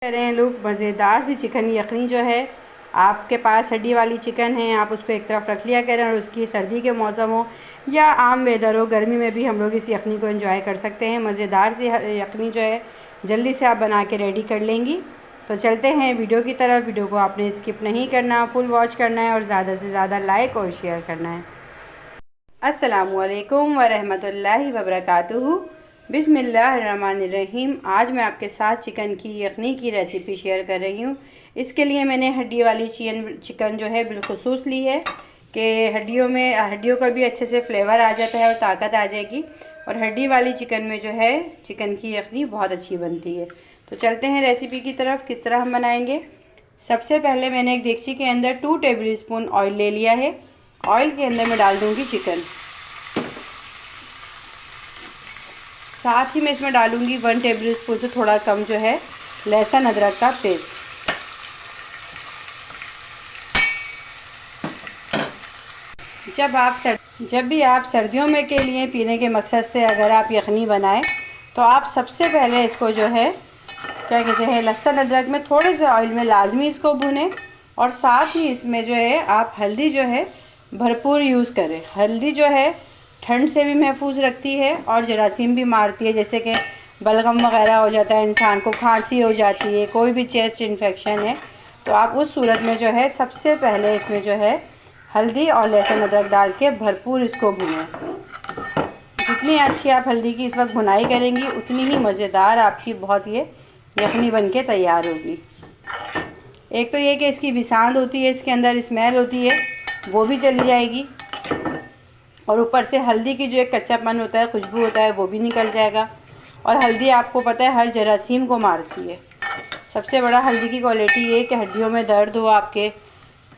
करें लोग मज़ेदार सी चिकन यखनी जो है, आपके पास हड्डी वाली चिकन है, आप उसको एक तरफ रख लिया करें और उसकी सर्दी के मौसम हो या आम वेदर हो, गर्मी में भी हम लोग इस यखनी को एंजॉय कर सकते हैं। मज़ेदार सी यखनी जो है जल्दी से आप बना के रेडी कर लेंगी। तो चलते हैं वीडियो की तरफ। वीडियो को आपने स्किप नहीं करना, फुल वॉच करना है और ज़्यादा से ज़्यादा लाइक और शेयर करना है। अस्सलामुअलैकुम वरहमतुल्लाहि वबरकातुहू। बिस्मिल्लाहिर्रहमानिर्रहीम। आज मैं आपके साथ चिकन की यखनी की रेसिपी शेयर कर रही हूँ। इसके लिए मैंने हड्डी वाली चिकन जो है बिलखुसूस ली है कि हड्डियों का भी अच्छे से फ्लेवर आ जाता है और ताकत आ जाएगी, और हड्डी वाली चिकन में जो है चिकन की यखनी बहुत अच्छी बनती है। तो चलते हैं रेसिपी की तरफ, किस तरह हम बनाएंगे। सबसे पहले मैंने एक देगची के अंदर 2 टेबल स्पून ऑयल ले लिया है। ऑयल के अंदर मैं डाल दूँगी चिकन, साथ ही मैं इसमें डालूँगी 1 टेबल स्पून से थोड़ा कम जो है लहसुन अदरक का पेस्ट। जब भी आप सर्दियों में के लिए पीने के मकसद से अगर आप यखनी बनाएं तो आप सबसे पहले इसको जो है क्या कहते हैं लहसुन अदरक में थोड़े से ऑयल में लाजमी इसको भुनें, और साथ ही इसमें जो है आप हल्दी जो है भरपूर यूज़ करें। हल्दी जो है ठंड से भी महफूज रखती है और जरासीम भी मारती है, जैसे कि बलगम वगैरह हो जाता है, इंसान को खांसी हो जाती है, कोई भी चेस्ट इन्फेक्शन है, तो आप उस सूरत में जो है सबसे पहले इसमें जो है हल्दी और लहसुन अदरक डाल के भरपूर इसको भुनें। जितनी अच्छी आप हल्दी की इस वक्त भुनाई करेंगी उतनी ही मज़ेदार आपकी बहुत ये यखनी बन के तैयार होगी। एक तो ये कि इसकी बिसांद होती है, इसके अंदर स्मेल होती है, वो भी चली जाएगी, और ऊपर से हल्दी की जो एक कच्चापन होता है, खुशबू होता है, वो भी निकल जाएगा। और हल्दी आपको पता है हर जरासीम को मारती है। सबसे बड़ा हल्दी की क्वालिटी ये कि हड्डियों में दर्द हो, आपके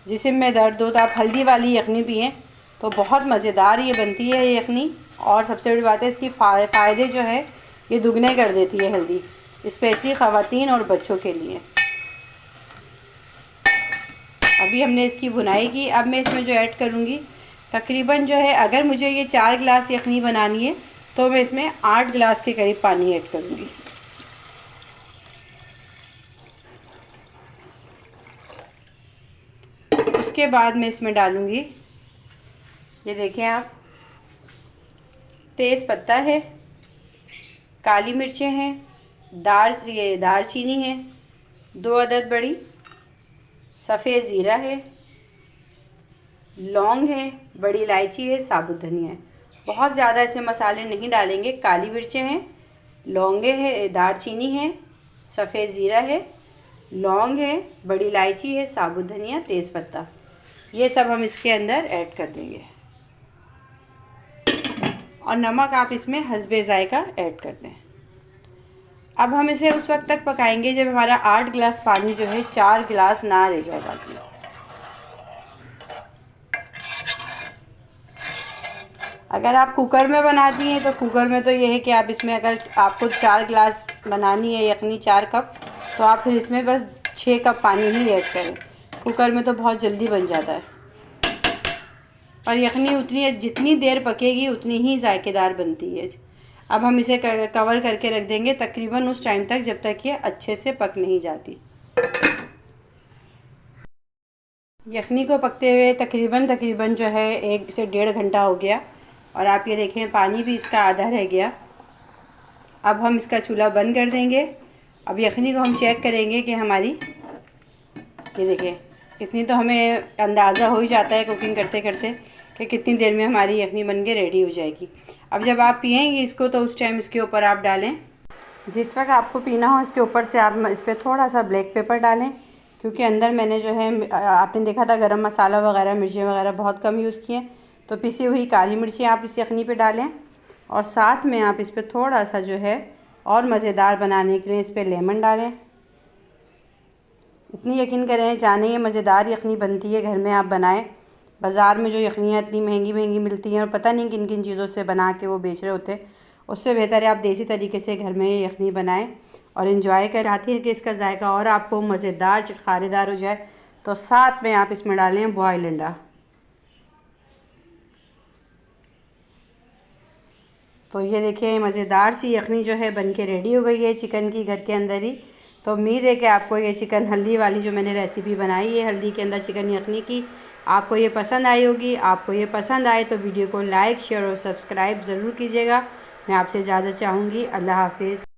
जिस्म में दर्द हो, तो आप हल्दी वाली यखनी पिएँ तो बहुत मज़ेदार ये बनती है ये यखनी। और सबसे बड़ी बात है इसकी फ़ायदे जो है ये दुगने कर देती है हल्दी, स्पेशली ख़वातीन और बच्चों के लिए। अभी हमने इसकी भुनाई की। अब मैं इसमें जो ऐड करूँगी तकरीबन जो है, अगर मुझे ये 4 गिलास यखनी बनानी है तो मैं इसमें 8 गिलास के करीब पानी ऐड करूँगी। उसके बाद मैं इसमें डालूँगी, ये देखें आप, तेज़ पत्ता है, काली मिर्चें हैं, दालचीनी है 2 अदद बड़ी, सफ़ेद ज़ीरा है, लौंग है, बड़ी इलायची है, साबुत धनिया है। बहुत ज़्यादा इसमें मसाले नहीं डालेंगे। काली मिर्चें हैं, लौंगे हैं, दालचीनी है, सफ़ेद ज़ीरा है, लौंग है, बड़ी इलायची है, साबुत धनिया, तेज़पत्ता, ये सब हम इसके अंदर ऐड कर देंगे। और नमक आप इसमें हस्बे ज़ायका ऐड कर दें। अब हम इसे उस वक्त तक पकाएंगे जब हमारा 8 गिलास पानी जो है 4 गिलास ना रह जाए बाकी। अगर आप कुकर में बनाती हैं तो कुकर में तो ये है कि आप इसमें अगर आपको 4 गिलास बनानी है यखनी 4 कप, तो आप फिर इसमें बस 6 कप पानी ही ऐड करें। कुकर में तो बहुत जल्दी बन जाता है, और यखनी जितनी देर पकेगी उतनी ही जायकेदार बनती है। अब हम इसे कवर करके रख देंगे तकरीबन उस टाइम तक जब तक ये अच्छे से पक नहीं जाती। यखनी को पकते हुए तकरीबन जो है 1 से 1.5 घंटा हो गया, और आप ये देखें पानी भी इसका आधा रह गया। अब हम इसका चूल्हा बंद कर देंगे। अब यखनी को हम चेक करेंगे कि हमारी, ये देखें, इतनी तो हमें अंदाज़ा हो ही जाता है कुकिंग करते करते कि कितनी देर में हमारी यखनी बन के रेडी हो जाएगी। अब जब आप पिएंगे इसको तो उस टाइम इसके ऊपर आप डालें, जिस वक्त आपको पीना हो इसके ऊपर से आप इस पर थोड़ा सा ब्लैक पेपर डालें, क्योंकि अंदर मैंने जो है आपने देखा था गरम मसाला वगैरह, मिर्चें वगैरह बहुत कम यूज़ किए, तो पिसी हुई काली मिर्चें आप इस यखनी पे डालें, और साथ में आप इस पर थोड़ा सा जो है और मज़ेदार बनाने के लिए इस पर लेमन डालें। इतनी यकीन करें जाने ये मज़ेदार यखनी बनती है, घर में आप बनाएं। बाज़ार में जो यखनियाँ इतनी महंगी महंगी मिलती हैं और पता नहीं किन किन चीज़ों से बना के वो बेच रहे होते हैं, उससे बेहतर है आप देसी तरीके से घर में ये यखनी बनाएं और इन्जॉय कर। चाहती है कि इसका जायका और आपको मज़ेदार चटखारेदार हो जाए, तो साथ में आप इसमें डालें बॉयल अंडा। तो ये देखिए मज़ेदार सी यखनी जो है बन के रेडी हो गई है चिकन की, घर के अंदर ही। तो उम्मीद है कि आपको ये चिकन हल्दी वाली जो मैंने रेसिपी बनाई है हल्दी के अंदर चिकन यखनी की, आपको ये पसंद आई होगी। आपको ये पसंद आए तो वीडियो को लाइक शेयर और सब्सक्राइब ज़रूर कीजिएगा। मैं आपसे इजाज़त चाहूँगी। अल्लाह हाफिज़।